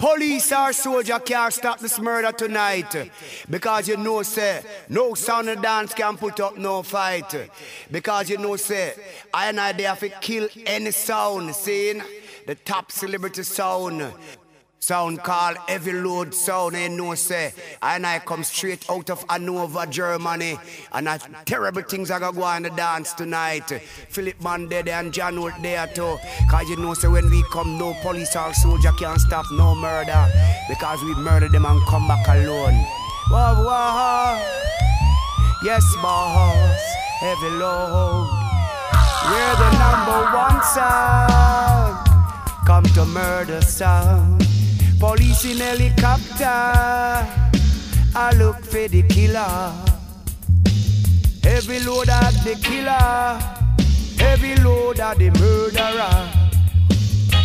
Police or soldier can't stop this murder tonight. Because you know, say, no sound and dance can put up no fight. Because you know, say, I and I they have to kill any sound, seeing the top celebrity sound. Sound called Heavy Load Sound, and know say, and I come straight out of Hanover, Germany, and terrible things are gonna go on the dance tonight. Philip Man there and John Holt there too, cause you know say when we come, no police or soldier can't stop no murder, because we murder them and come back alone. Whoa, whoa. Yes, boss, Heavy Load. We're the #1 sound, come to murder sound. Police in helicopter, I look for the killer. Heavy load at the killer, heavy load at the murderer.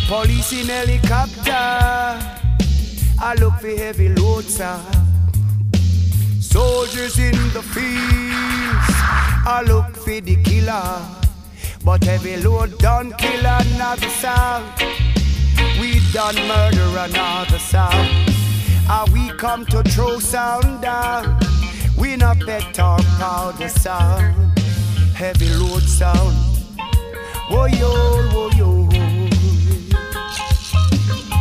Police in helicopter, I look for heavy load, sir. Soldiers in the fields, I look for the killer. But heavy load done kill another sound. We done murder another sound. And we come to throw sound down. We not bet or powder sound. Heavy load sound. Whoa yo, whoa yo.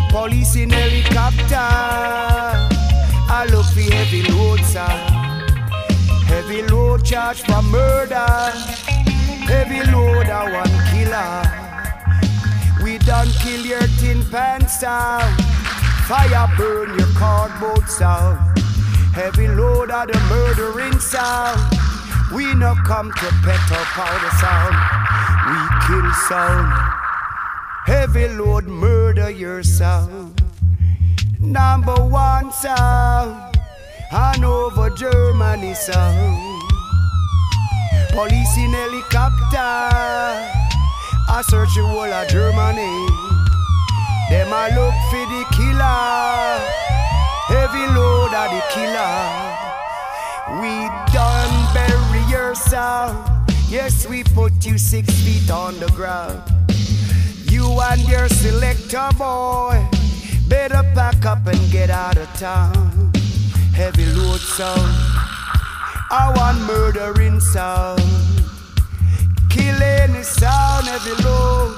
Police in helicopter, I look for heavy load sound. Heavy load charge for murder. Heavy load a one killer. We done kill your tin pan sound. Fire burn your cardboard sound. Heavy load of the murdering sound. We no come to pet or powder sound. We kill sound. Heavy load murder your sound. #1 sound. Hanover, Germany sound. Police in helicopter, I search the whole of Germany. Them a look for the killer. Heavy load of the killer. We done bury your sound. Yes, we put you 6 feet on the ground. You and your selector boy better pack up and get out of town. Heavy load sound, I want murdering sound. Kill any sound, heavy load.